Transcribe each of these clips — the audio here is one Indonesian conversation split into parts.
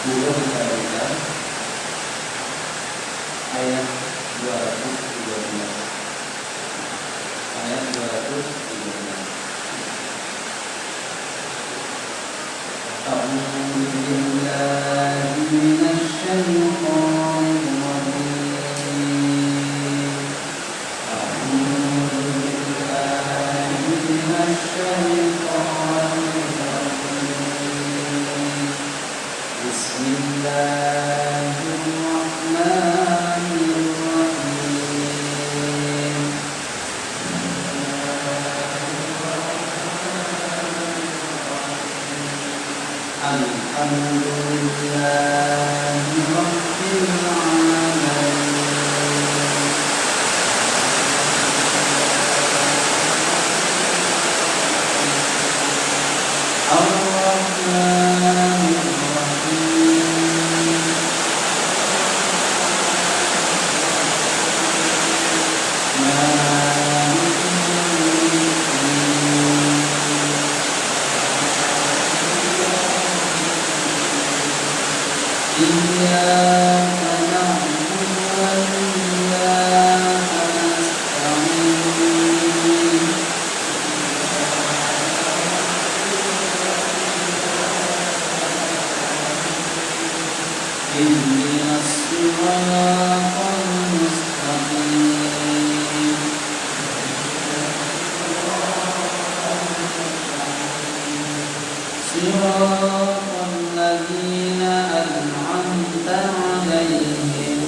Belum kita ayat 213. Ayat 213. A'udzu billahi minasy syaithanir rajim. A'udzu billahi minasy syaithanir rajim. Bismillahirrahmanirrahim. Alhamdulillahi rabbil alamin. Ar-Rahmanir Rahim. Maliki yaumiddin. Iyyaka na'budu wa iyyaka nasta'in. Ihdinas siratal mustaqim. Siratal ladzina an'amta 'alaihim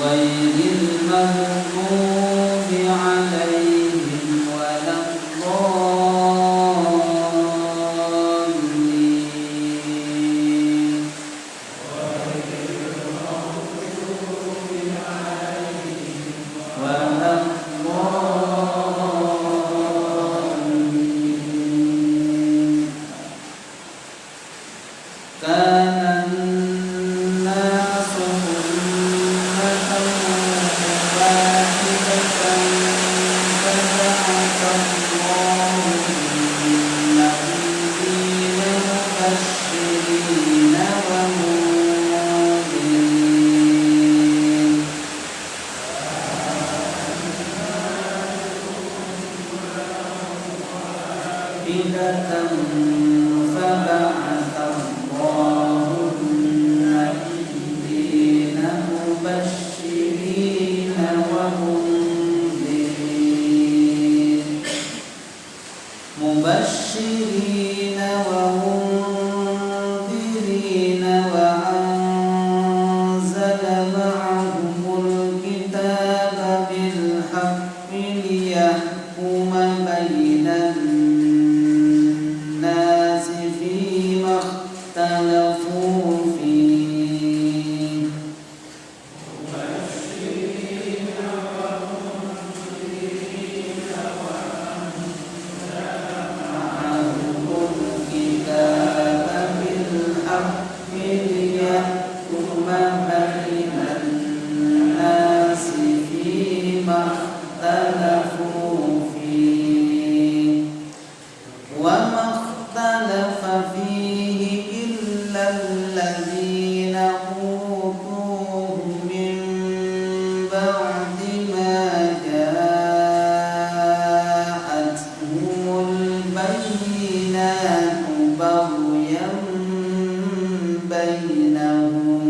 ghairil maghdubi 'alaihim waladdallin. Waladdallin. Kana an-nasu ummatan wahidatan fab'atha Allahu an-nabiyyina mubashshirina wa mundhirin. فبعث الله النبيين مبشرين ومنذرين وأنزل معهم الكتاب بالحق ليحكم بين الناس فيما اختلفوا فيه. معهم الكتاب بالحق ليحكم بين الناس فيما اختلفوا فيه. وما اختلف فيه إلا الذين أوتوه من بعد ما جاءتهم البينات بغيا بينهم.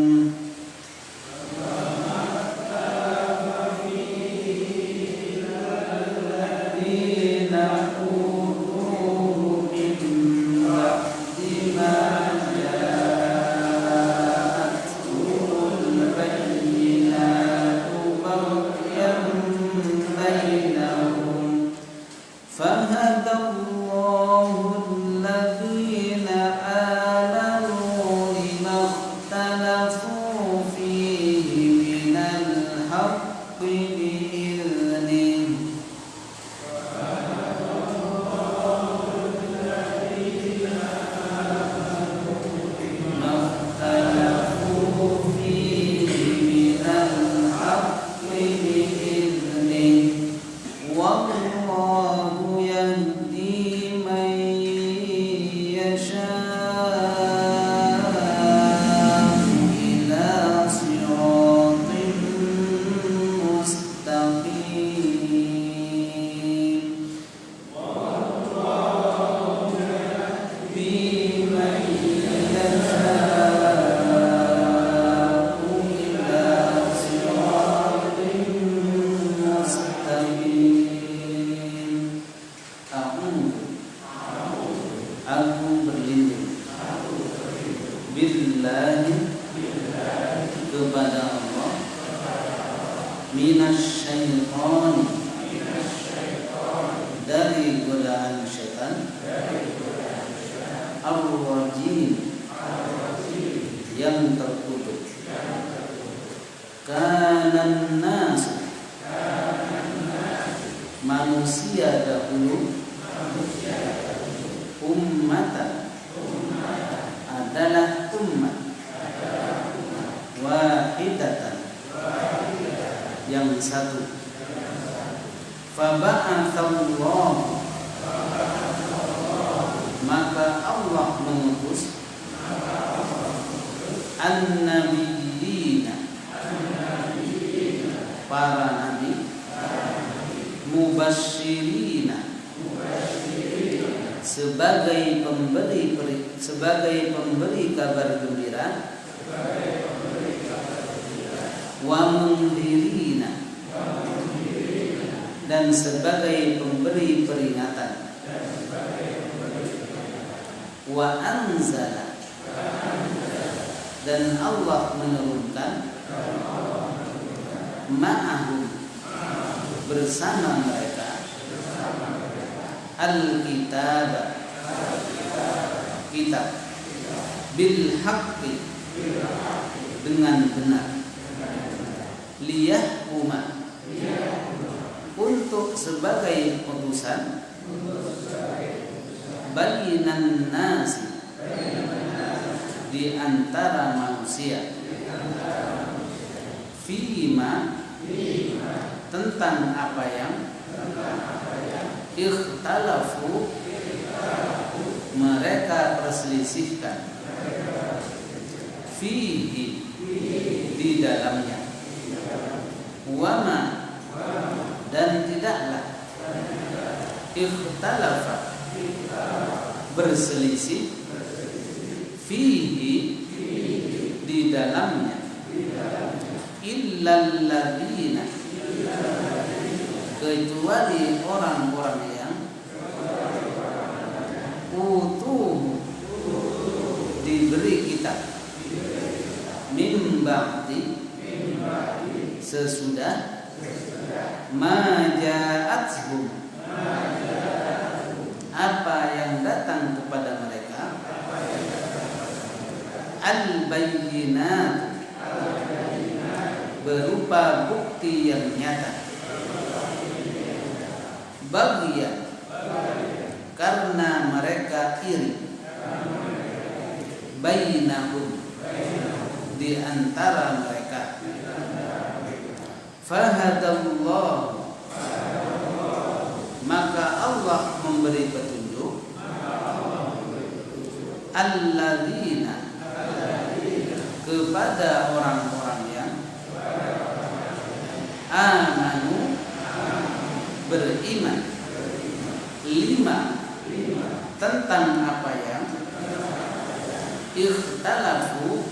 الذين أوتوه من بعد ما جاءتهم البينات بغيا بينهم. فهدى الله الذين آمنوا لما اختلفوا فيه من الحق بإذنه. ما اختلفوا فيه من الحق بإذنه. والله minasyaitani, dari godaan syaitan, ar-rajim, yang terkutuk. Kanan nas, manusia dahulu, ummatan, adalah umat, wahidatan, yang satu. Faba'atsallahu, maka Allah mengutus an-nabiyina, para nabi, mubasyirina, sebagai pemberi kabar gembira, wa mundirina, dan sebagai pemberi peringatan, wa anzala, dan Allah menurunkan ma'ahum, bersama mereka, al-kitab, kitab, bil haqqi, dengan benar, liyahkuma, untuk sebagai putusan, bainan nasi, di antara manusia, fima, tentang apa yang ikhtalafu, mereka perselisihkan, fihi, di dalamnya, wama, dan tidaklah, ikhtalafa, berselisih, fihi, di dalamnya, illal ladina, kecuali orang-orang yang utuh, diberi kitab, min ba'di, sesudah, ma ja'athum, apa yang datang kepada mereka, al-bayyinat, berupa bukti yang nyata, bagian, karena mereka iri, bainahum, di antara mereka, fahadallahu, maka Allah memberi petunjuk, alladzina, kepada orang-orang yang amanu, beriman, lima, tentang apa yang ikhtalafu,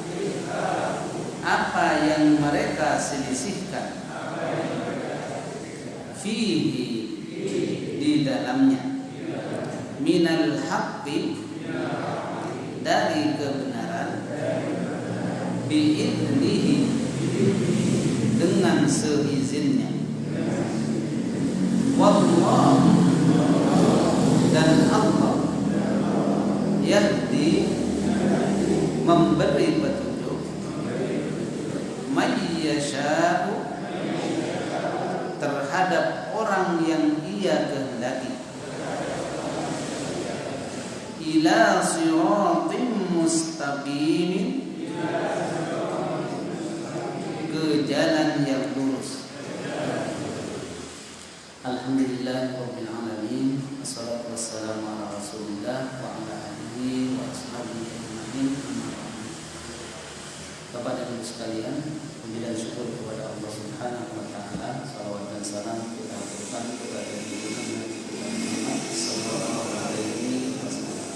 apa yang mereka selisihkan, fihi, di dalamnya, minal haqqi, dari kebenaran, bi'idnihi, dengan seizinnya, wallahu, dan Allah, yahdi, memberi petunjuk, mayyasha'u, terhadap orang yang Ia kehendaki, ila siratim mustaqimin, ke jalan yang lurus. Alhamdulillahirabbil alamin, wassalatu wassalamu ala Rasulillah wa ala alihi wa ashabihi ajmain. Bapak dan Ibu sekalian, puji dan syukur kepada Allah Subhanahu wa taala, salawat dan salam kita aturkan kepada junjungan Nabi Muhammad sallallahu alaihi wasallam.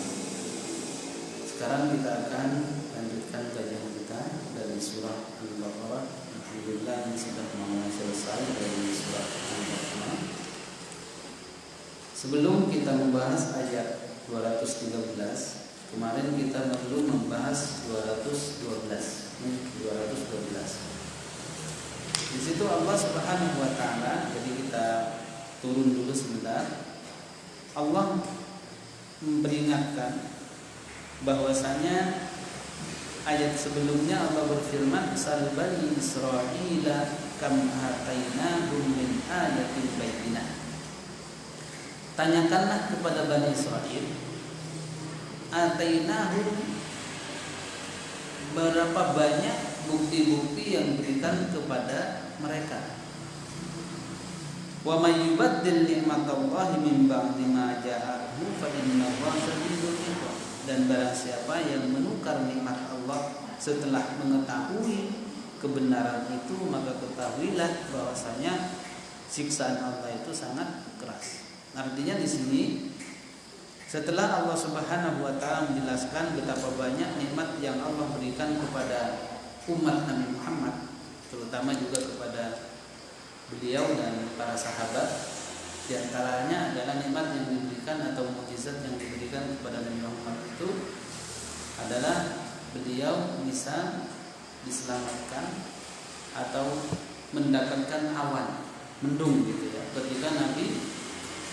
Sekarang kita akan lanjutkan kajian kita dari surah Al-Baqarah. Alhamdulillah sudah mau selesai dari surah Al-Baqarah. Sebelum kita membahas ayat 213, kemarin kita perlu membahas 212. Di situ Allah Subhanahu wa taala Allah memperingatkan bahwasanya ayat sebelumnya Allah berfirman, "Sal bani Israila kam atainahum min ayatin bayyinah." Tanyakanlah kepada Bani Israel, atainahum, berapa banyak bukti-bukti yang diberikan kepada mereka. Wa may yubaddil ni'matallahi min ba'di ma ja'ahu fa innallaha shadidul iqab. Dan barang siapa yang menukar nikmat Allah setelah mengetahui kebenaran itu, maka ketahuilah bahwasanya siksaan Allah itu sangat keras. Artinya di sini setelah Allah Subhanahu wa taala menjelaskan betapa banyak nikmat yang Allah berikan kepada umat Nabi Muhammad, terutama juga kepada beliau dan para sahabat, di antaranya adalah nikmat yang diberikan atau mukjizat yang diberikan kepada Nabi Muhammad itu adalah beliau bisa diselamatkan atau mendapatkan awan mendung gitu ya, ketika Nabi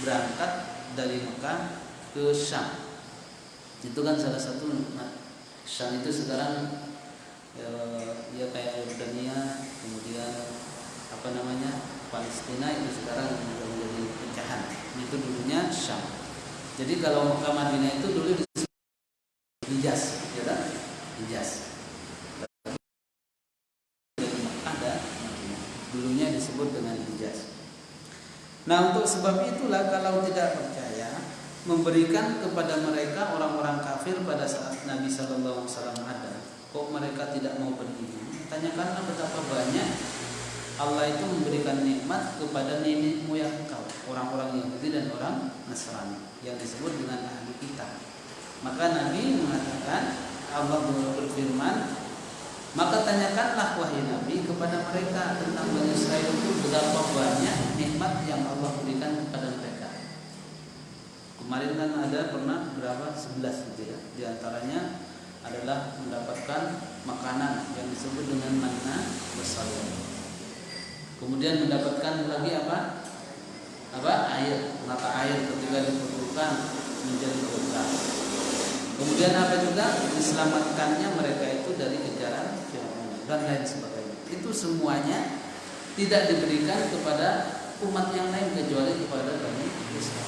berangkat dari Mekah ke Syam. Itu kan salah satu nikmat. Syam itu sekarang ya kayak Yordania, kemudian Palestina, itu sekarang sudah menjadi pecahan. Itu dulunya Syam. Jadi kalau Mekah Madinah itu dulu disebut Hijaz, ya kan? Hijaz. Dari Mekah dan Madinah. Dulunya disebut dengan Hijaz. Nah, untuk sebab itulah kalau tidak percaya, memberikan kepada mereka orang-orang kafir pada saat Nabi Sallallahu Alaihi Wasallam ada, kok mereka tidak mau beriman? Tanyakanlah betapa banyak Allah itu memberikan nikmat kepada nenek moyang kau, orang-orang Yahudi dan orang Nasrani, yang disebut dengan ahli kitab. Maka Nabi mengatakan, Allah berfirman, maka tanyakanlah wahai Nabi kepada mereka tentang Bani Israel itu berapa banyak nikmat yang Allah berikan kepada mereka. Kemarin kan ada pernah berapa? 11 gitu ya. Di antaranya adalah mendapatkan makanan yang disebut dengan manna wassalwa. Kemudian mendapatkan lagi apa? Air, mata air ketika diperlukan menjadi berkah. Kemudian apa juga? Diselamatkannya mereka itu dari kejaran Firaun dan lain sebagainya. Itu semuanya tidak diberikan kepada umat yang lain kecuali kepada Bani Israil.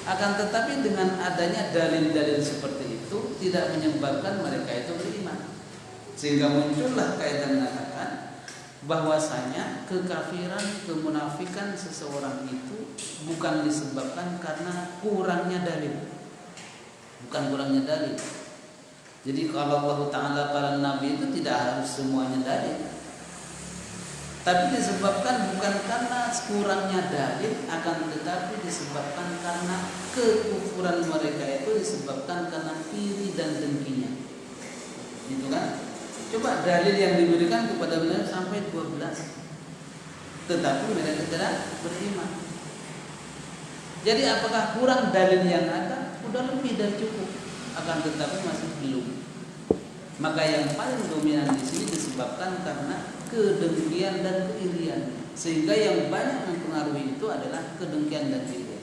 Akan tetapi dengan adanya dalil-dalil seperti itu tidak menyebabkan mereka itu beriman. Sehingga muncullah kaidah mengatakan bahwasanya kekafiran, kemunafikan seseorang itu bukan disebabkan karena kurangnya dalil. Bukan kurangnya dalil. Jadi kalau Allah Ta'ala para nabi itu tidak harus semuanya dalil, tapi disebabkan bukan karena kurangnya dalil, akan tetapi disebabkan karena kekufuran mereka itu disebabkan karena iri dan dengkinya. Gitu kan? Coba dalil yang diberikan kepada beliau sampai 12, tetapi mereka tidak beriman. Jadi apakah kurang dalil yang ada? Sudah lebih dari cukup, akan tetapi masih belum. Maka yang paling dominan di sini disebabkan karena kedengkian dan keirian, sehingga yang banyak mempengaruhi itu adalah kedengkian dan keirian.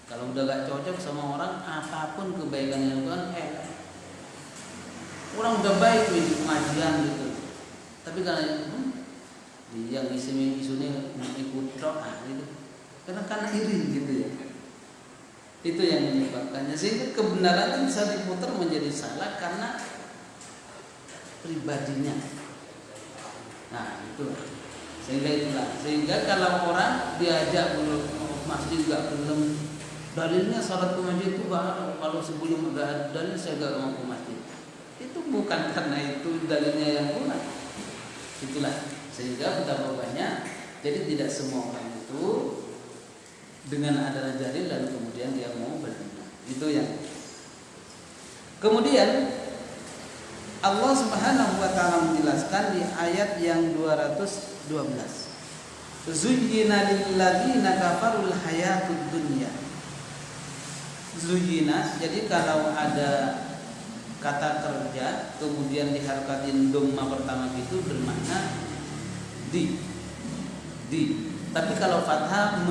Kalau udah gak cocok sama orang, apapun kebaikan yang dilakukan, orang udah baik di pengajian gitu, tapi karena yang isunya ikut doa gitu, karena iri gitu ya. Itu yang menyebabkannya, sehingga kebenaran itu bisa diputar menjadi salah karena pribadinya. Nah itu, sehingga kalau orang diajak belum masjid gak belum, dalilnya salat ke masjid itu kalau sebelum gak ada dalil saya gak mau ke masjid. Itu bukan karena itu dalilnya yang kurang. Itulah sehingga betapa banyak. Jadi tidak semua orang itu dengan adanya dalil lalu kemudian dia mau beriman. Itu yang. Kemudian Allah Subhanahu wa taala menjelaskan di ayat yang 212. Zuyyina lil ladzina kafarul hayatud dunya. Zuyyina, jadi kalau ada kata kerja kemudian diharakatin dhamma pertama itu bermakna di. Tapi kalau fathah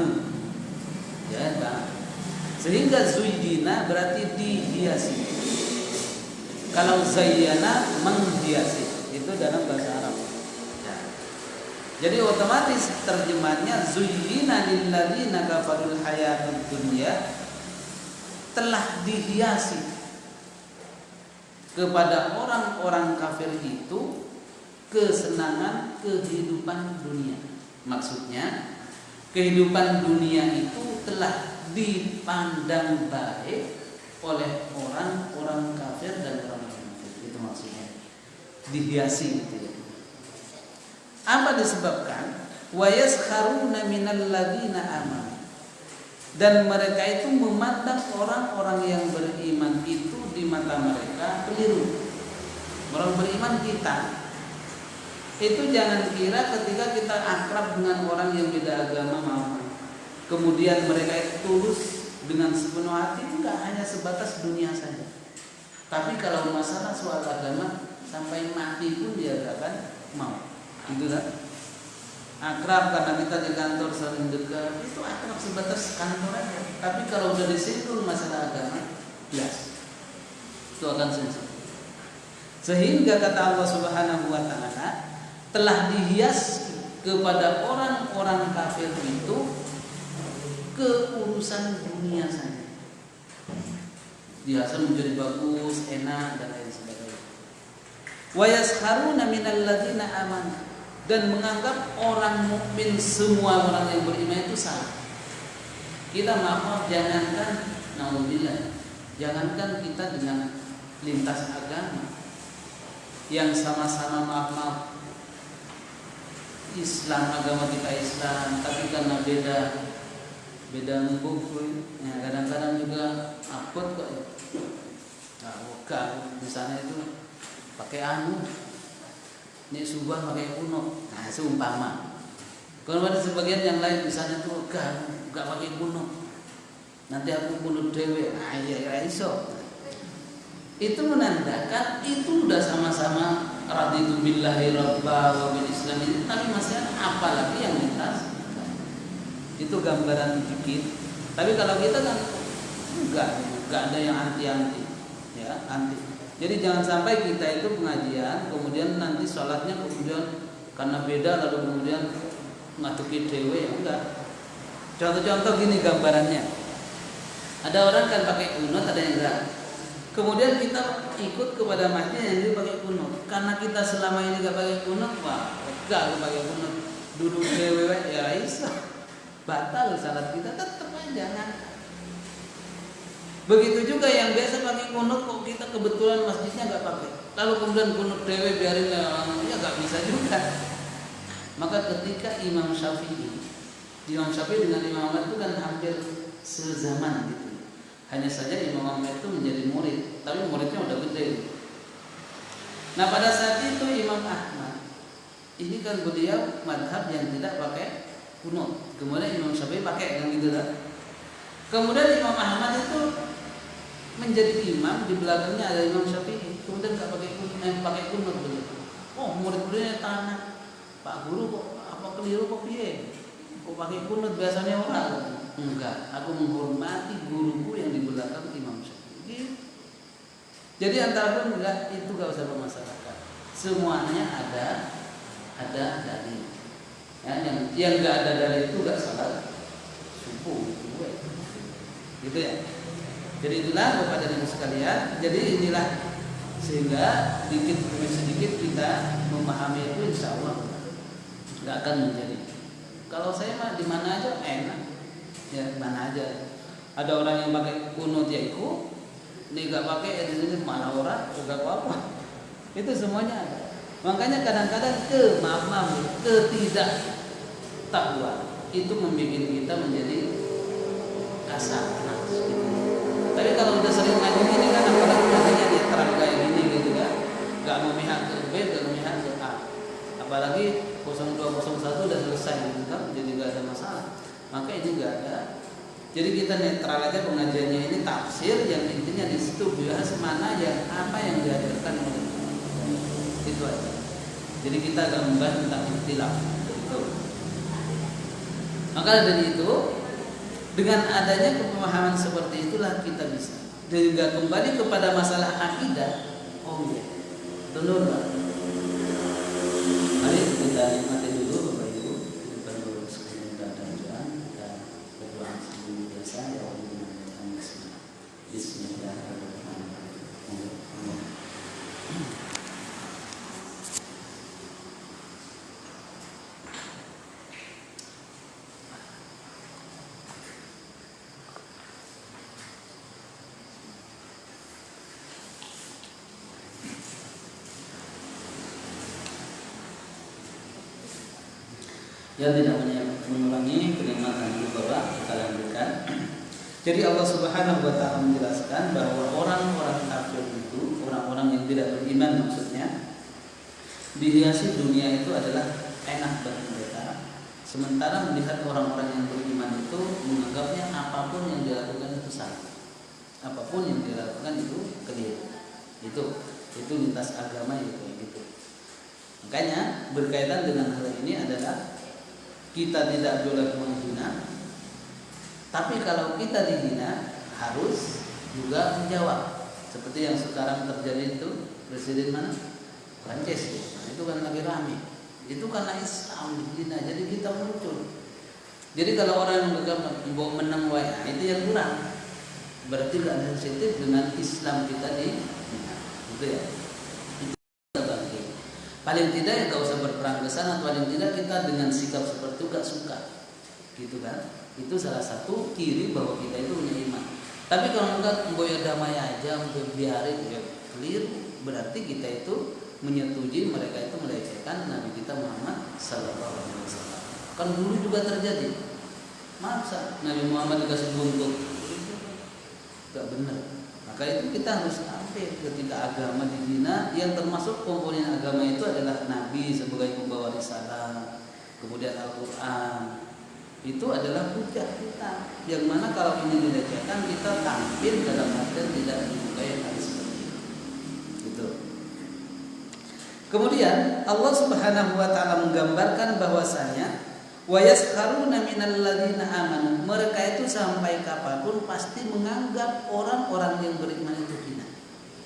ya Sehingga zuyyina berarti dihiasi. Kalau zayyana menghiasi, itu dalam bahasa Arab. Ya. Jadi otomatis terjemahnya zuyyina lilladzina kafarul hayatud dunya, telah dihiasi kepada orang-orang kafir itu kesenangan kehidupan dunia. Maksudnya kehidupan dunia itu telah dipandang baik oleh orang-orang kafir dan orang kafir. Itu maksudnya dihiasi gitu ya. Apa disebabkan? Wa yaskharuna minal ladzina amanu, dan mereka itu memandang orang-orang yang beriman itu di mata mereka keliru. Orang beriman kita itu jangan kira ketika kita akrab dengan orang yang beda agama mau kemudian mereka itu tulus dengan sepenuh hati, enggak hanya sebatas dunia saja. Tapi kalau masalah soal agama sampai mati pun dia enggak akan mau. Gitu kan? Akrab karena kita di kantor sering dekat, itu akrab sebatas kantor aja. Tapi kalau udah disinggung masalah agama, jelas itu akan susah. Sehingga kata Allah Subhanahu wa taala, telah dihias kepada orang-orang kafir itu keurusan dunia saja. Dihasil menjadi bagus, enak dan lain sebagainya. Wa yaskharuna minal ladzina amanu, dan menganggap orang mukmin semua orang yang beriman itu salah. Kita maaf jangankan naudzubillah, jangankan kita dengan lintas agama yang sama-sama maaf Islam, agama kita Islam, tapi karena beda buku, ya kadang-kadang juga akut kok. Nah, bukan, misalnya itu pakai ini subah pakai kunut. Nah, seumpama. Kalau ada sebagian yang lain misalnya tuh enggak pakai kunut. Nanti aku kunut dewe. Nah, ya iso. Itu menandakan itu udah sama-sama raditu billahi rabba wa bil islam, tapi masih apa lagi yang lintas? Itu gambaran dikit. Tapi kalau kita kan enggak ada yang anti-anti, ya, anti. Jadi jangan sampai kita itu pengajian kemudian nanti sholatnya kemudian karena beda lalu kemudian ngatuki dewe, ya enggak. Contoh-contoh gini gambarannya. Ada orang kan pakai kunut, ada yang enggak. Kemudian kita ikut kepada masjid yang dia pakai kunut. Karena kita selama ini enggak pakai kunut, wah, enggak pakai kunut. Duduk dewe ya iso. Batal salat kita tetap aja kan. Begitu juga yang biasa pakai kunut kok kita kebetulan masjidnya enggak pakai. Lalu kemudian kunut dewe biarin ya enggak bisa juga. Maka ketika Imam Syafi'i dengan Imam Ahmad itu kan hampir sezaman gitu. Hanya saja Imam Ahmad itu menjadi murid, tapi muridnya udah gede. Nah pada saat itu Imam Ahmad ini kan beliau madhab yang tidak pakai kunut. Kemudian Imam Syafi'i pakai kan gitu kan. Kemudian Imam Ahmad itu menjadi imam, di belakangnya ada Imam Syafi'i. Kemudian enggak pakai kunut begitu. Oh, murid-muridnya tanya, "Pak guru kok apa keliru kok piye? Kok pakai kunut biasanya orang?" Enggak, aku menghormati guruku yang di belakang Imam Syafi'i. Jadi antara pun enggak, itu enggak usah bermasalah. Semuanya ada dalil. Ya, yang enggak ada dalil itu enggak salah. Subuh, gitu ya. Jadi itulah Bapak dan Ibu sekalian. Jadi inilah sehingga dikit demi sedikit kita memahami itu, insya Allah nggak akan menjadi. Kalau saya mah di mana aja enak, ya mana aja. Ada orang yang pakai kunut ya ikut, ini nggak pakai ya di sini mana orang, nggak apa-apa. Itu semuanya ada. Makanya kadang-kadang ketidaktahuan itu membuat kita menjadi kasar. Tapi kalau udah sering ngaji gini kan, apalagi ngajinya netral kayak gini gitu kan, nggak memihak ke B, nggak memihak ke A. Apalagi 0201 udah selesai gitu kan, jadi nggak ada masalah. Maka ini nggak ada. Jadi kita netral aja pengajiannya, ini tafsir yang intinya di situ bahas mana yang apa yang diajarkan oleh itu aja. Jadi kita agak membahas tentang ikhtilaf. Maka dari itu Dengan adanya pemahaman seperti itulah kita bisa juga kembali kepada masalah akidah. Oh iya, benar Pak. Mari kita nikmati dulu Bapak Ibu depan guru sekalian dan berdoa sebelum biasa ya Allah. Bismillahirrahmanirrahim. Yang tidak mengurangi kenikmatan itu Bapak, kita lanjutkan. Jadi Allah Subhanahu wa taala menjelaskan bahwa orang-orang kafir itu, orang-orang yang tidak beriman maksudnya, dihiasi dunia itu adalah enak bagi mereka. Sementara melihat orang-orang yang beriman itu menganggapnya apapun yang dilakukan itu salah. Apapun yang dilakukan itu keliru. Itu lintas agama itu gitu. Makanya berkaitan dengan hal ini adalah kita tidak boleh menghina, tapi kalau kita dihina harus juga menjawab. Seperti yang sekarang terjadi itu, presiden mana? Prancis. Nah, itu kan lagi rame. Itu karena Islam dihina, jadi kita muncul. Jadi kalau orang yang mau menang waya itu yang kurang. Berarti gak sensitif dengan Islam kita dihina. Gitu ya. Paling tidak ya gak usah berperang ke sana, paling tidak kita dengan sikap seperti itu gak suka, gitu kan? Itu salah satu ciri bahwa kita itu punya iman. Tapi kalau enggak, ya damai aja, biarin ya clear, berarti kita itu menyetujui mereka itu melecehkan Nabi kita Muhammad Sallallahu Alaihi Wasallam. Kan dulu juga terjadi, masa Nabi Muhammad dikasih buntut, gak benar. Maka itu kita harus ambil ketika agama dihina, yang termasuk komponen agama itu adalah Nabi sebagai pembawa risalah, kemudian Al-Quran, itu adalah hujah kita. Yang mana kalau ini dilecehkan kita tampil dalam artian tidak menyukai hal seperti itu. Gitu. Kemudian Allah Subhanahu wa taala menggambarkan bahwasanya wa yaskharuna minal ladzina amanu, mereka itu sampai kapanpun pasti menganggap orang-orang yang beriman itu hina.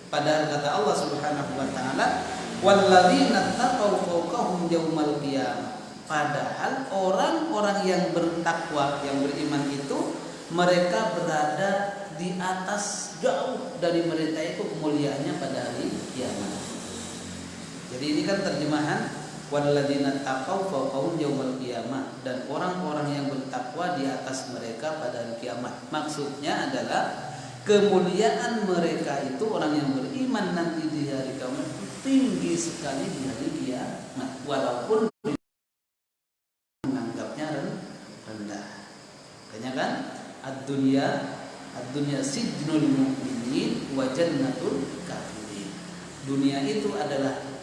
Padahal kata Allah Subhanahu wa taala walladzina taqaw fawqahum yaumal qiyamah, padahal orang-orang yang bertakwa yang beriman itu mereka berada di atas jauh dari mereka itu kemuliaannya pada hari kiamat. Jadi ini kan terjemahan walladzina taqaw fawqahum yaumal qiyamah, dan orang-orang yang bertakwa di atas mereka pada hari kiamat. Maksudnya adalah kemuliaan mereka itu orang yang beriman nanti di hari kiamat tinggi sekali di hari kiamat, walaupun menganggapnya rendah. Makanya kan ad-dunya sijnul mu'minin wa jannatul kafirin. Dunia itu adalah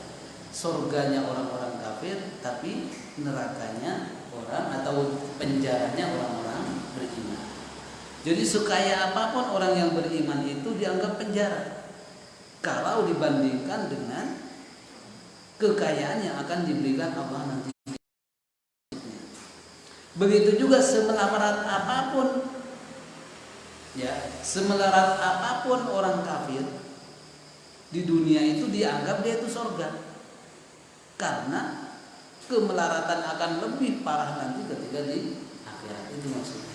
surganya orang-orang kafir, tapi nerakanya orang atau penjaranya orang-orang beriman. Jadi sekaya apapun orang yang beriman itu dianggap penjara kalau dibandingkan dengan kekayaan yang akan diberikan Allah nanti. Begitu juga semelarat apapun, ya, semelarat apapun orang kafir di dunia itu dianggap dia itu surga. Karena kemelaratan akan lebih parah nanti ketika di akhirat, itu maksudnya.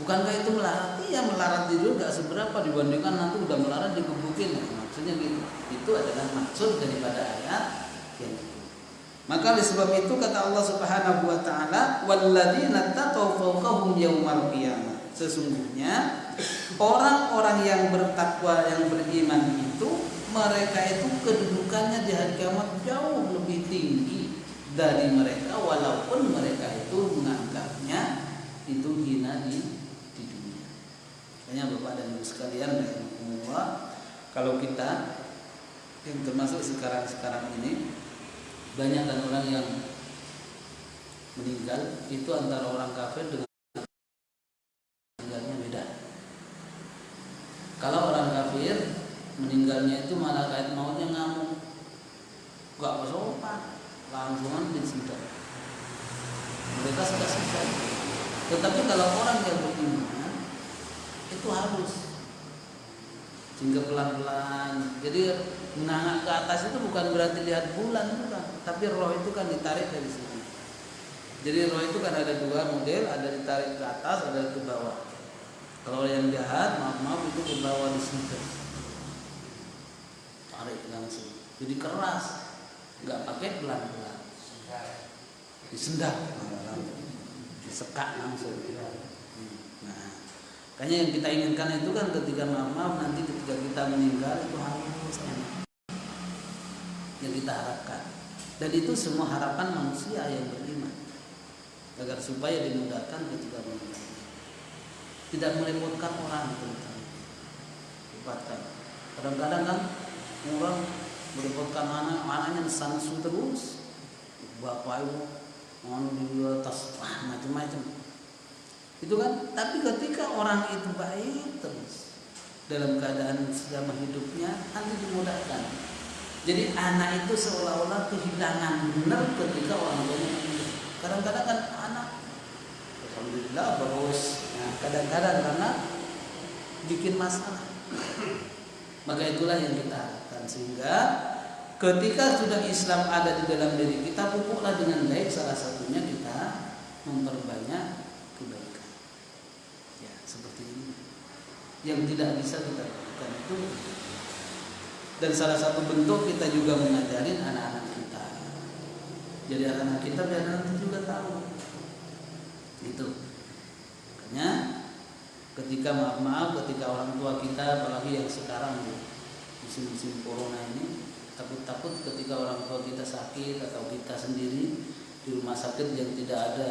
Bukankah itu melarat? Iya, melarat di dulu gak seberapa dibandingkan nanti udah melarat dikebukin. Maksudnya gitu. Itu adalah maksud daripada ayat yang itu. Maka oleh sebab itu kata Allah Subhanahu wa taala walladzina taqaw fawqahum yaumal qiyamah. Sesungguhnya orang-orang yang bertakwa yang beriman itu mereka itu kedudukannya di hari kiamat jauh lebih tinggi dari mereka, walaupun mereka itu menganggapnya itu hina di dunia. Makanya Bapak dan Ibu sekalian, kalau kita yang termasuk sekarang ini banyak kan orang yang meninggal itu antara orang kafir dengan meninggalnya beda. Kalau orang kafir meninggalnya itu malah kait mautnya ngamuk, gak bersopan, langsung diciduk. Mereka sudah selesai. Tetapi kalau orang yang beriman itu harus, sehingga pelan-pelan. Jadi menangak ke atas itu bukan berarti lihat bulan, bukan. Tapi roh itu kan ditarik dari sini. Jadi roh itu kan ada dua model, ada ditarik ke atas, ada ke bawah. Kalau yang jahat, maaf itu ke bawah di sini, tarik langsung. Jadi keras, nggak pakai pelan-pelan, disendap, disekak langsung. Nah, makanya yang kita inginkan itu kan ketika maaf nanti ketika kita meninggal itu harus enak, yang kita harapkan. Dan itu semua harapan manusia yang beriman, agar supaya dimudahkan ketika meninggal, tidak merepotkan orang tentang repotkan. Kadang-kadang kan orang merepotkan anaknya nesan-nesu terus, bapak ibu mau di atas macam-macam. Itu kan, tapi ketika orang itu baik terus dalam keadaan selama hidupnya, nanti dimudahkan. Jadi anak itu seolah-olah kehilangan benar ketika orang tuanya meninggal. Kadang-kadang kan anak alhamdulillah bagus, nah, kadang-kadang karena bikin masalah. Maka itulah yang kita harapkan, sehingga ketika sudah Islam ada di dalam diri kita, pupuklah dengan baik. Salah satunya kita memperbanyak kebaikan. Ya, seperti ini. Yang tidak bisa kita lakukan itu. Dan salah satu bentuk kita juga mengajarin anak-anak kita. Jadi anak-anak kita biar nanti juga tahu. Itu. Makanya ketika maaf ketika orang tua kita, apalagi yang sekarang di musim-musim corona ini, takut-takut ketika orang tua kita sakit atau kita sendiri di rumah sakit yang tidak ada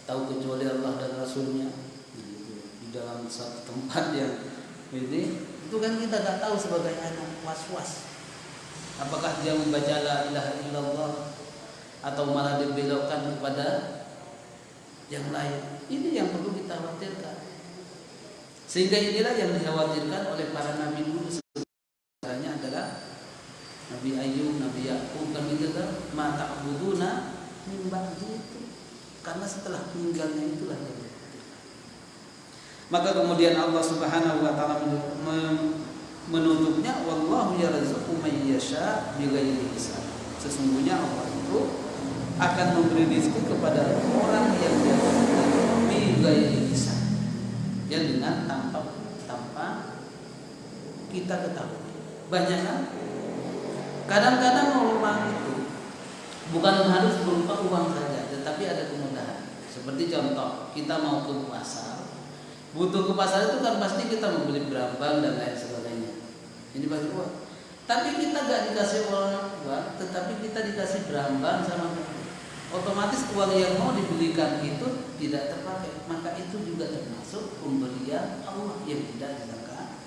tahu kecuali Allah dan Rasulnya, di dalam satu tempat yang ini, itu kan kita nggak tahu sebagai anak, was-was. Apakah dia membaca la ilaha illallah atau malah dibelokkan kepada yang lain? Ini yang perlu kita khawatirkan. Sehingga inilah yang dikhawatirkan oleh para nabi dulu. Sebenarnya adalah Nabi Ayub, Nabi Yakub, kami juga ma ta'buduna min ba'di itu. Karena setelah meninggalnya itulah yang dikhawatirkan. Maka kemudian Allah Subhanahu wa taala menutupnya, wallahu yarzuqu may yasha bighairi hisab. Sesungguhnya Allah itu akan memberi rezeki kepada orang yang dia kehendaki bighairi hisab. Yang dengan tanpa kita ketahui. Banyak kan? Kadang-kadang orang itu bukan harus berupa uang saja, tetapi ada kemudahan. Seperti contoh, kita mau ke pasar, butuh ke pasar itu kan pasti kita membeli berambang dan lain sebagainya. Ini bagi uang. Tapi kita gak dikasih uang, tetapi kita dikasih berambang sama kita. Otomatis uang yang mau dibelikan itu tidak terpakai, maka itu juga termasuk pemberian Allah yang tidak disangka.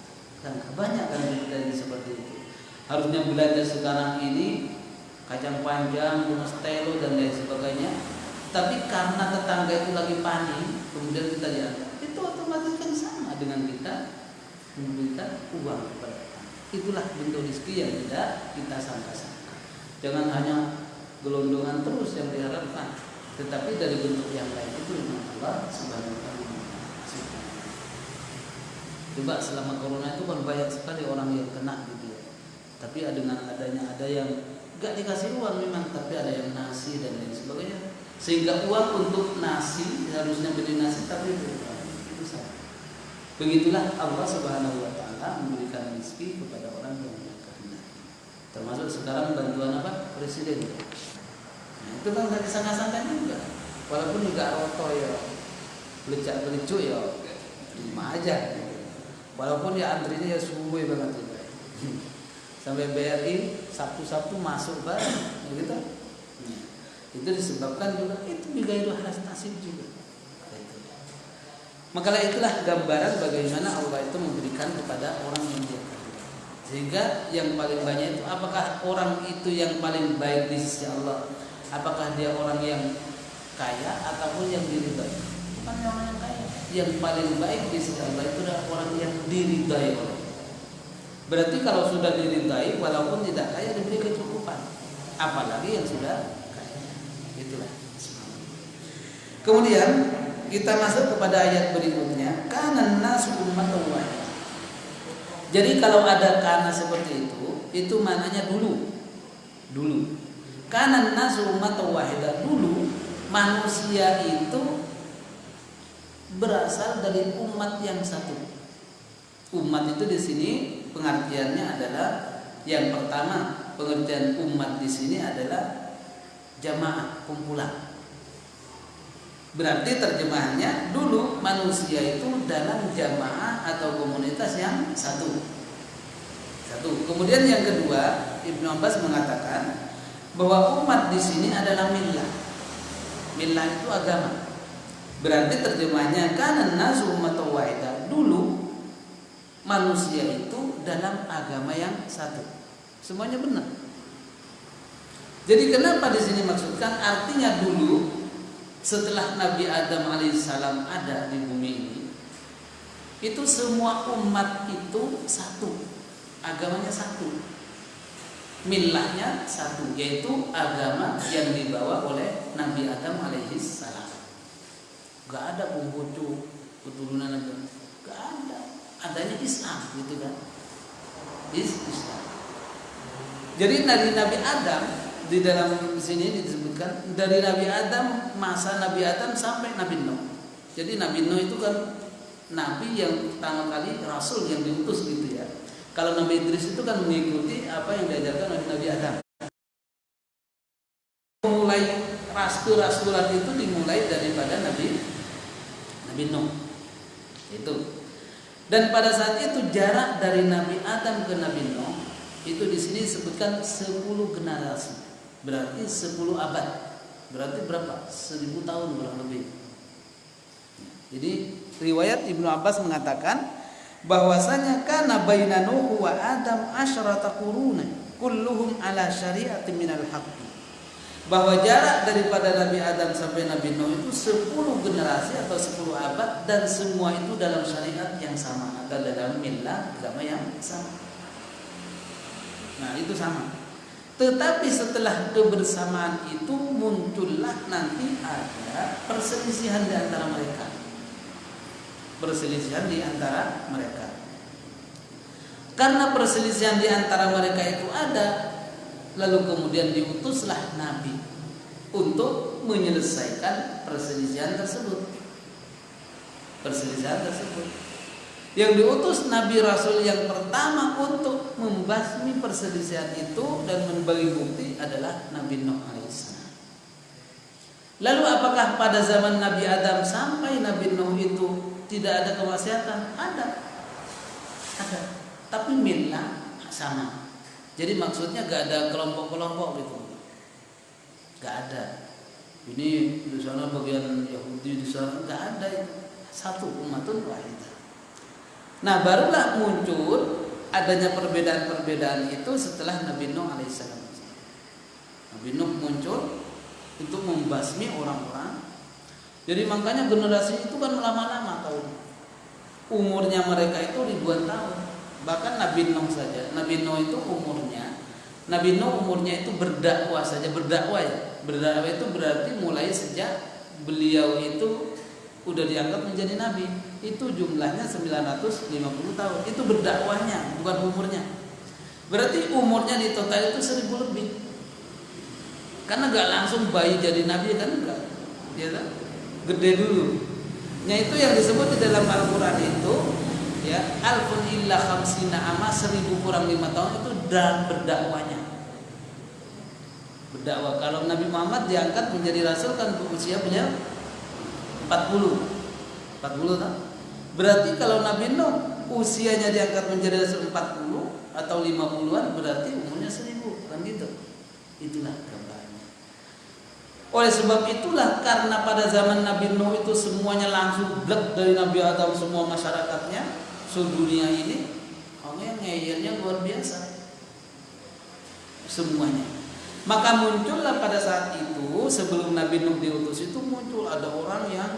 Dan banyak kan dari seperti itu. Harusnya belanja sekarang ini kacang panjang, bunga stelo dan lain sebagainya, tapi karena tetangga itu lagi panik, kemudian kita diantar. Itu otomatis kan sama dengan kita memberikan uang kepada tetangga. Itulah bentuk rezeki yang tidak kita sangka-sangka. Jangan hanya gelondongan terus yang diharapkan, tetapi dari bentuk yang lain itu memang Allah Subhanahu wa taala. Coba selama corona itu kan banyak sekali orang yang kena gitu ya. Tapi dengan adanya ada yang gak dikasih uang memang, tapi ada yang nasi dan lain sebagainya. Sehingga uang untuk nasi harusnya beli nasi tapi itu sama. Begitulah Allah Subhanahu wa taala memberikan rezeki kepada orang yang kehendaki. Termasuk sekarang bantuan apa? Presiden. Nah, itu kan nggak disangka-sangka juga. Walaupun juga roto ya, belicak-belicuk ya, terima aja. Walaupun ya antrinya ya suwe banget juga. Sampai BRI Sabtu-Sabtu masuk bareng, gitu. Nah, itu disebabkan juga itu bigairu nasib juga. Maka itulah gambaran bagaimana Allah itu memberikan kepada orang yang dia kehendaki. Sehingga yang paling banyak itu, apakah orang itu yang paling baik di sisi Allah? Apakah dia orang yang kaya ataupun yang diridhai? Bukan orang yang kaya. Yang paling baik di sisi Allah itu adalah orang yang diridhai oleh. Berarti kalau sudah diridhai, walaupun tidak kaya diberi kecukupan. Apalagi yang sudah kaya. Itulah. Kemudian kita masuk kepada ayat berikutnya. Kana nasu ummatan wahidah. Jadi kalau ada kana seperti itu maknanya dulu. Kana nasu ummatan wahidah, dulu manusia itu berasal dari umat yang satu. Umat itu di sini pengertiannya adalah yang pertama, pengertian umat di sini adalah jamaah, kumpulan. Berarti terjemahannya dulu manusia itu dalam jamaah atau komunitas yang satu. Kemudian yang kedua, Ibnu Abbas mengatakan bahwa umat di sini adalah millah. Millah itu agama. Berarti terjemahnya kana nasu ummatan wahidah, dulu manusia itu dalam agama yang satu. Semuanya benar. Jadi kenapa di sini maksudkan artinya dulu setelah Nabi Adam alaihissalam ada di bumi ini, itu semua umat itu satu, agamanya satu, millahnya satu, yaitu agama yang dibawa oleh Nabi Adam alaihissalam. Gak ada pembucu keturunan agama, gak ada. Adanya Islam, gitu kan? Islam. Jadi dari Nabi Adam, di dalam sini disebutkan dari Nabi Adam, masa Nabi Adam sampai Nabi Nuh. Jadi Nabi Nuh itu kan nabi yang pertama kali, rasul yang diutus gitu ya. Kalau Nabi Idris itu kan mengikuti apa yang diajarkan oleh Nabi Adam. Mulai rasulan itu dimulai daripada Nabi Nuh. Itu. Dan pada saat itu jarak dari Nabi Adam ke Nabi Nuh itu di sini disebutkan 10 generasi. Berarti 10 abad. Berarti berapa? 1000 tahun kurang lebih. Jadi riwayat Ibnu Abbas mengatakan bahwasanya kana baina Nuh wa Adam asyrata quruna kulluhum ala syari'atin minal haqq. Bahwa jarak daripada Nabi Adam sampai Nabi Nuh itu 10 generasi atau 10 abad, dan semua itu dalam syariat yang sama atau dalam millah, agama yang sama. Nah, itu sama. Tetapi setelah kebersamaan itu muncullah nanti ada perselisihan di antara mereka. Perselisihan di antara mereka. Karena perselisihan di antara mereka itu ada, lalu kemudian diutuslah Nabi untuk menyelesaikan perselisihan tersebut. Yang diutus Nabi Rasul yang pertama untuk membasmi perselisihan itu dan membagi bukti adalah Nabi Nuh alaihissalam. Lalu apakah pada zaman Nabi Adam sampai Nabi Nuh itu tidak ada kemaksiatan? Ada. Tapi millah sama. Jadi maksudnya gak ada kelompok-kelompok gitu. Gak ada. Ini di sana bagian Yahudi, di sana gak ada itu. Satu umatun wahidah. Nah, barulah muncul adanya perbedaan-perbedaan itu setelah Nabi Nuh alaihissalam. Nabi Nuh muncul untuk membasmi orang-orang. Jadi makanya generasi itu kan lama-lama tahun. Umurnya mereka itu ribuan tahun. Bahkan Nabi Nuh saja, Nabi Nuh itu umurnya itu berdakwah saja, berdakwah itu berarti mulai sejak beliau itu udah dianggap menjadi nabi, itu jumlahnya 950 tahun. Itu berdakwahnya, bukan umurnya. Berarti umurnya di total itu 1000 lebih. Karena gak langsung bayi jadi nabi kan, enggak. Ya kan? Gede dulu. Nah, itu yang disebut di dalam Al-Qur'an itu ya, alfun illa khamsina ama, 1000 kurang 5 tahun itu dalam berdakwahnya. Berdakwah. Kalau Nabi Muhammad diangkat menjadi rasul kan usia beliau 40 tahun. Berarti kalau Nabi Nuh usianya diangkat menjadi rasul 40 atau 50-an, berarti umurnya 1000 kan gitu. Itulah gambarnya. Oleh sebab itulah, karena pada zaman Nabi Nuh itu semuanya langsung blek dari Nabi Adam, semua masyarakatnya seluruh dunia ini, orang yang ngeyelnya luar biasa semuanya. Maka muncullah pada saat itu, sebelum Nabi Nuh diutus itu muncul ada orang yang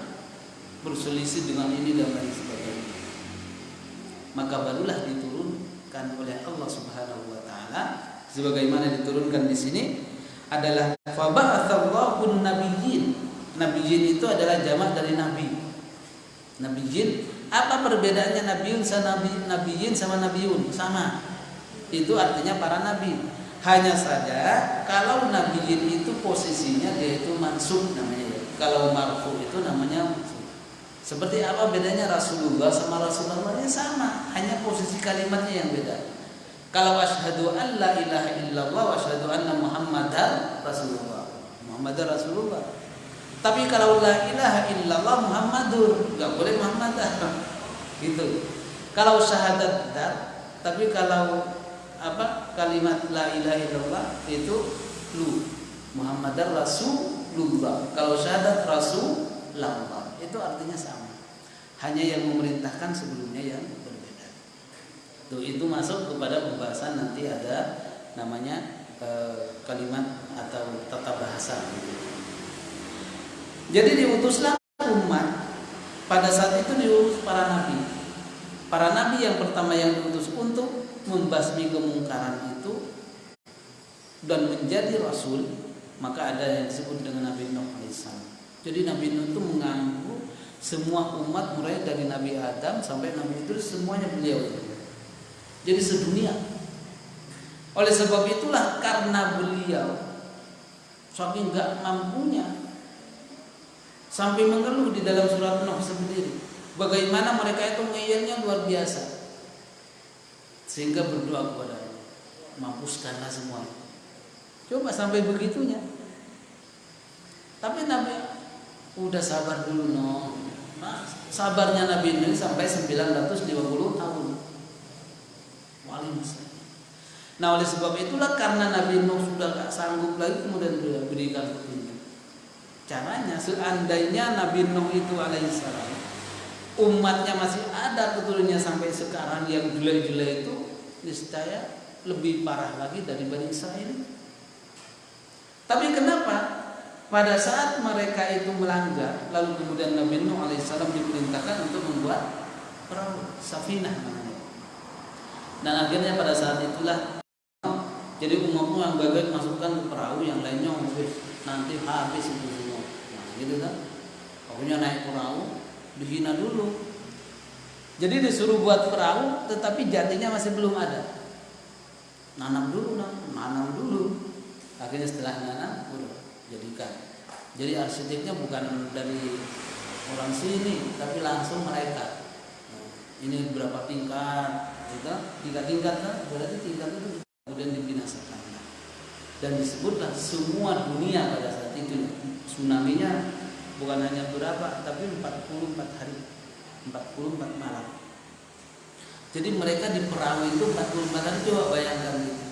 berselisih dengan ini dan lain sebagainya. Maka barulah diturunkan oleh Allah Subhanahu wa taala sebagaimana diturunkan di sini adalah fa ba'atsallahu nabiyyin. Nabiyyin itu adalah jamak dari nabi. Nabiyyin, apa perbedaannya nabiyyin sama nabiyun? Sama. Itu artinya para nabi. Hanya saja kalau nabiyyin itu posisinya dia itu mansub namanya. Kalau marfu itu namanya mansub. Seperti apa bedanya Rasulullah sama Rasulullah? Ya sama, hanya posisi kalimatnya yang beda. Kalau asyhadu an la ilaha illallah wa asyhadu anna Muhammadar Rasulullah. Muhammadar Rasulullah. Tapi kalau la ilaha illallah Muhammadur, enggak boleh Muhammadar. Gitu. Kalau syahadat dar, tapi kalau kalimat la ilaha illallah itu lu Muhammadar Rasulullah. Kalau syahadat Rasulullah itu artinya sama. Hanya yang memerintahkan sebelumnya yang berbeda. Itu masuk kepada pembahasan nanti ada namanya kalimat atau tata bahasa. Jadi diutuslah umat pada saat itu diutus para nabi. Para nabi yang pertama yang diutus untuk membasmi kemungkaran itu dan menjadi rasul, maka ada yang disebut dengan Nabi Nuh alaihissalam. Jadi Nabi Nuh itu mengganggu semua umat mulai dari Nabi Adam sampai Nabi Idris, semuanya beliau. Jadi sedunia. Oleh sebab itulah karena beliau saking enggak mampunya sampai mengeluh di dalam surat Nuh sendiri, bagaimana mereka itu ngeyelnya luar biasa, sehingga berdoa kepada Allah, mampuskanlah semua. Coba sampai begitunya. Tapi Nabi udah sabar dulu no. Nah, sabarnya Nabi ini sampai 950 tahun. Wali Muslim. Nah oleh sebab itulah karena Nabi Nuh sudah gak sanggup lagi, kemudian berikan petunjuk. Caranya seandainya Nabi Nuh itu alaihissalam umatnya masih ada keturunannya sampai sekarang yang jelek-jelek itu, niscaya lebih parah lagi dari Bani Israil. Tapi kenapa pada saat mereka itu melanggar, lalu kemudian Nabi Nuh alaihissalam diperintahkan untuk membuat perahu safinah namanya. Dan akhirnya pada saat itulah jadi umatmu yang baik masukkan ke perahu, yang lainnya nanti habis itu semua. Nah, gitu kan? Pokoknya naik perahu dihina dulu. Jadi disuruh buat perahu, tetapi jadinya masih belum ada. Nanam dulu. Akhirnya setelah nanam, udah jadikan. Jadi arsiteknya bukan dari orang sini, tapi langsung mereka. Nah, ini berapa tingkat? Gitu? 3 tingkat kan? Berarti tingkat itu kemudian dibinasakan. Dan disebutlah semua dunia pada saat itu tsunami-nya bukan hanya berapa, tapi 44 hari, 44 malam. Jadi mereka di perahu itu 44 hari, coba bayangkan gitu.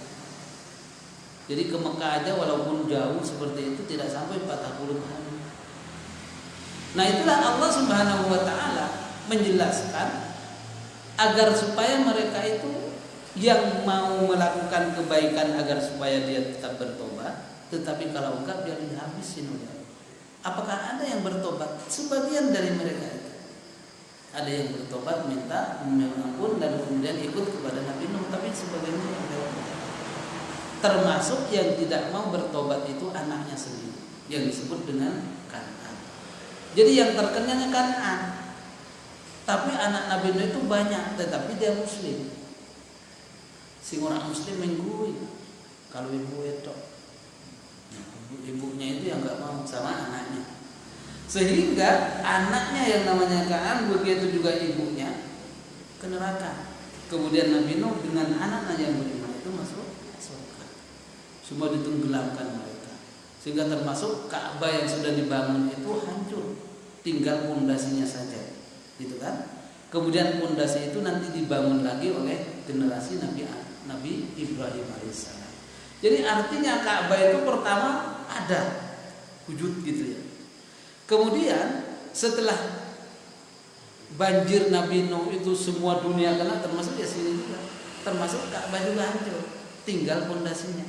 Jadi ke Mekah aja walaupun jauh seperti itu tidak sampai 40 hari. Nah itulah Allah Subhanahu wa ta'ala menjelaskan agar supaya mereka itu yang mau melakukan kebaikan agar supaya dia tetap bertobat, tetapi kalau enggak biar dihabisin oleh Allah. Apakah ada yang bertobat? Sebagian dari mereka itu ada yang bertobat minta ampun dan kemudian ikut kepada Nabi Nuh, tapi sebagian yang bertobat. Termasuk yang tidak mau bertobat itu anaknya sendiri yang disebut dengan Kan'an. Jadi yang terkenanya Kan'an, tapi anak Nabi Nuh itu banyak, tetapi dia Muslim. Sing orang Muslim menggui kalau ibu itu, ibunya itu yang nggak mau sama anaknya, sehingga anaknya yang namanya Kan'an begitu juga ibunya ke neraka. Kemudian Nabi Nuh dengan anaknya yang beriman itu masuk surga. Semua ditenggelamkan mereka, sehingga termasuk Ka'bah yang sudah dibangun itu hancur, tinggal pondasinya saja, gitu kan? Kemudian pondasi itu nanti dibangun lagi oleh generasi Nabi Ibrahim alaihissalam. Jadi artinya Ka'bah itu pertama ada wujud gitu ya. Kemudian setelah banjir Nabi Nuh itu semua dunia kena, termasuk ya sini juga, termasuk Ka'bah juga hancur, tinggal pondasinya.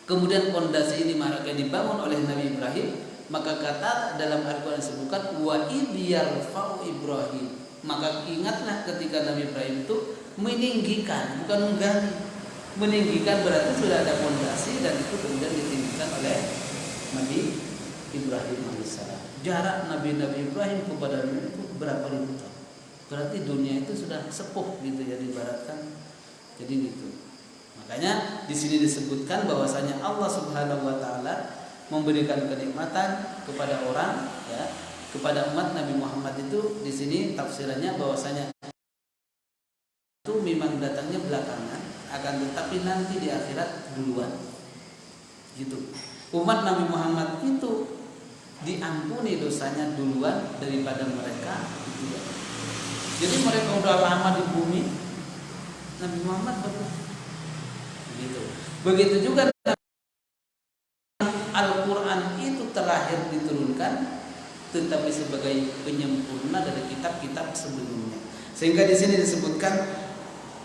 Kemudian pondasi ini mereka dibangun oleh Nabi Ibrahim, maka kata dalam Al-Quran disebutkan wa idh yarfa'u Ibrahim. Maka ingatlah ketika Nabi Ibrahim itu meninggikan, bukan menggali. Meninggikan berarti sudah ada pondasi dan itu kemudian ditinggikan oleh Nabi Ibrahim alaihissalam. jarak Nabi Ibrahim kepada Nuh itu berapa ribu tahun. Berarti dunia itu sudah sepuh gitu ya diibaratkan. Jadi gitu. Makanya di sini disebutkan bahwasanya Allah Subhanahu wa taala memberikan kenikmatan kepada orang ya, kepada umat Nabi Muhammad itu di sini tafsirannya bahwasanya itu memang datangnya belakangan, akan tetapi nanti di akhirat duluan. Gitu. Umat Nabi Muhammad itu diampuni dosanya duluan daripada mereka gitu ya. Jadi mereka udah lama di bumi, Nabi Muhammad baru gitu. Begitu juga Al-Quran itu terakhir diturunkan, tetapi sebagai penyempurna dari kitab-kitab sebelumnya. Sehingga di sini disebutkan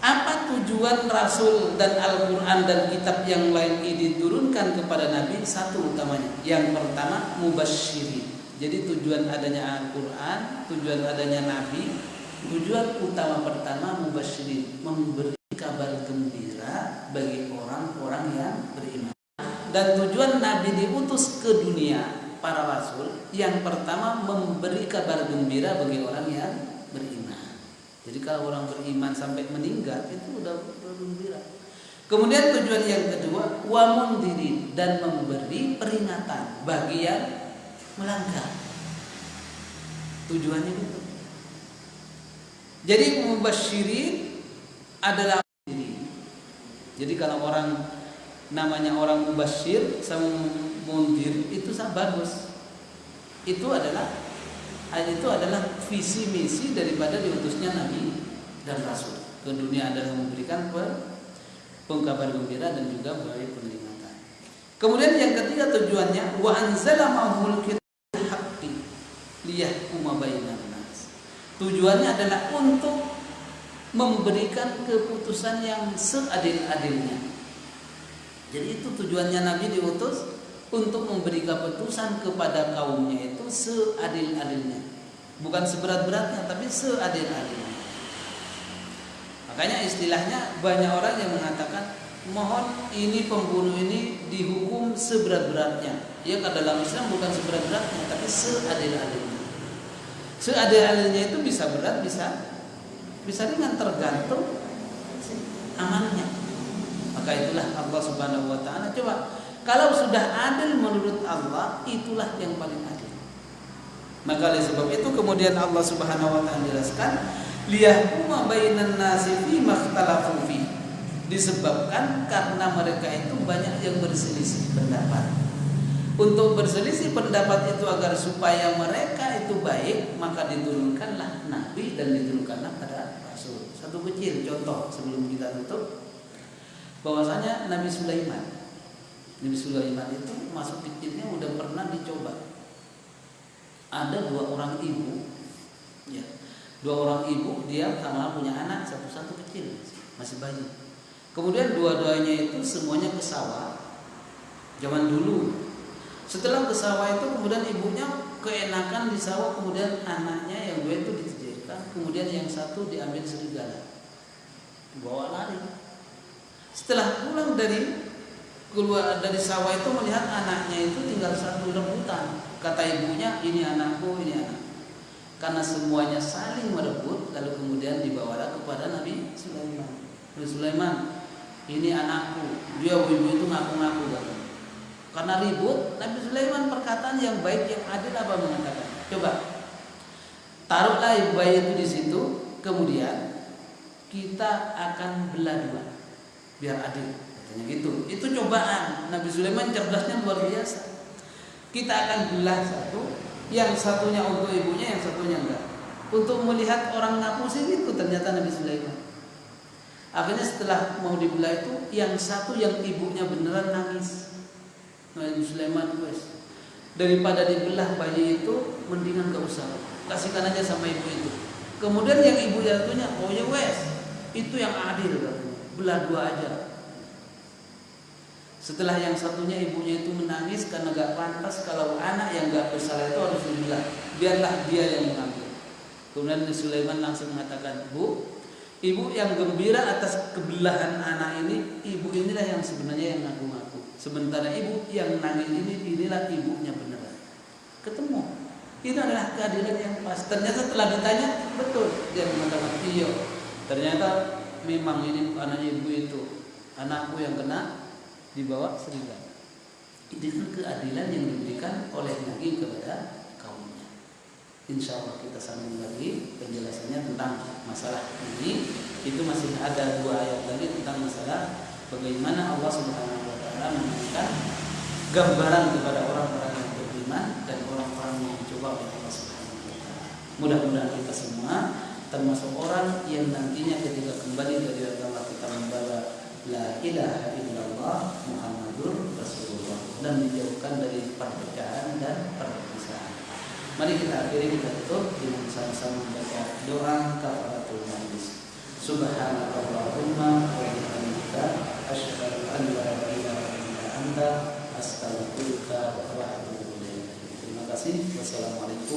apa tujuan Rasul dan Al-Quran dan kitab yang lain ini diturunkan kepada Nabi. Satu utamanya, yang pertama mubasysyirin. Jadi tujuan adanya Al-Quran, tujuan adanya Nabi, tujuan utama pertama mubasysyirin, memberi kabar gembira bagi orang-orang yang beriman. Dan tujuan Nabi diutus ke dunia, para rasul, yang pertama memberi kabar gembira bagi orang yang beriman. Jadi kalau orang beriman sampai meninggal itu udah gembira. Kemudian tujuan yang kedua, wa mundhirin, dan memberi peringatan bagi yang melanggar. Tujuannya itu. Jadi mubasysyirin adalah diri. Jadi kalau orang namanya orang mubasyir sama mundhir itu sama bagus. Itu adalah visi misi daripada diutusnya Nabi dan Rasul ke dunia, adalah memberikan pengkabar gembira dan juga memberi peringatan. Kemudian yang ketiga tujuannya wa anzala ma'hul kitabal haqqi liyahkuma bainan nas. Tujuannya adalah untuk memberikan keputusan yang seadil-adilnya. Jadi itu tujuannya Nabi diutus untuk memberi keputusan kepada kaumnya itu seadil-adilnya. Bukan seberat-beratnya, tapi seadil-adilnya. Makanya istilahnya banyak orang yang mengatakan, mohon ini pembunuh ini dihukum seberat-beratnya. Ya, ke dalam Islam bukan seberat-beratnya, tapi seadil-adilnya. Seadil-adilnya itu bisa berat, bisa ringan, tergantung amannya. Maka itulah Allah Subhanahu wa taala. Coba kalau sudah adil menurut Allah, itulah yang paling adil. Maka oleh sebab itu kemudian Allah Subhanahu wa taala jelaskan liyahkuma bainan nasi fi makhtalafu fi. Disebabkan karena mereka itu banyak yang berselisih pendapat. Untuk berselisih pendapat itu agar supaya mereka itu baik, maka diturunkanlah nabi dan diturunkanlah pada rasul. Satu kecil contoh sebelum kita tutup, bahwasanya Nabi Sulaiman itu masuk kecilnya udah pernah dicoba. Ada dua orang ibu, dia sama punya anak satu kecil masih bayi. Kemudian dua-duanya itu semuanya ke sawah zaman dulu. Setelah ke sawah itu kemudian ibunya keenakan di sawah, kemudian anaknya yang dua itu ditijirkan, kemudian yang satu diambil serigala, bawa lari. Setelah pulang keluar dari sawah itu melihat anaknya itu tinggal satu rebutan. Kata ibunya, ini anakku, ini anak. Karena semuanya saling merebut, lalu kemudian dibawalah kepada Nabi Sulaiman. Nabi Sulaiman, ini anakku. Dia ibu itu ngaku-ngaku kan. Karena ribut, Nabi Sulaiman perkataan yang baik, yang adil apa mengatakan? Coba taruhlah ibu bayi itu di situ, kemudian kita akan belah dua. Biar adil, katanya gitu. Itu cobaan. Nabi Sulaiman cerdasnya luar biasa. Kita akan belah satu, yang satunya untuk ibunya, yang satunya enggak. Untuk melihat orang ngapusin itu ternyata Nabi Sulaiman. Akhirnya setelah mau dibelah itu, yang satu yang ibunya beneran nangis. Nabi Sulaiman, wes, daripada dibelah bayi itu, mendingan enggak usah. Kasihkan aja sama ibu itu. Kemudian yang ibu jatuhnya, oh ya wes, itu yang adil katanya. Belah dua aja. Setelah yang satunya ibunya itu menangis karena gak pantas kalau anak yang gak bersalah itu harus dibelah, biarlah dia yang mengambil. Kemudian Sulaiman langsung mengatakan, Bu, ibu yang gembira atas kebelahan anak ini, ibu inilah yang sebenarnya yang ngaku-ngaku. Sementara ibu yang nangis ini, inilah ibunya beneran. Ketemu. Itu adalah keadilan yang pas. Ternyata setelah ditanya, betul dia mengatakan iya. Ternyata memang ini anaknya ibu itu, anakku yang kena dibawa serigala. Itu kan keadilan yang diberikan oleh Nabi kepada kaumnya. Insya Allah kita sambung lagi penjelasannya tentang masalah ini. Itu masih ada 2 ayat lagi tentang masalah bagaimana Allah Subhanahu wa taala memberikan gambaran kepada orang-orang yang beriman dan orang-orang yang dicoba oleh Allah Subhanahu wa taala. Mudah-mudahan kita semua termasuk orang yang nantinya ketika kembali dari Allah kita membawa la ilaha illallah Muhammadur Rasulullah dan dijauhkan dari perpecahan dan perpisahan. Mari kita akhiri, kita tutup dengan sama-sama membaca doa kafaratul majlis. Subhanakallahumma wa bihamdika asyhadu an la ilaha illa anta astaghfiruka wa atubu ilaik. Terima kasih. Wassalamualaikum.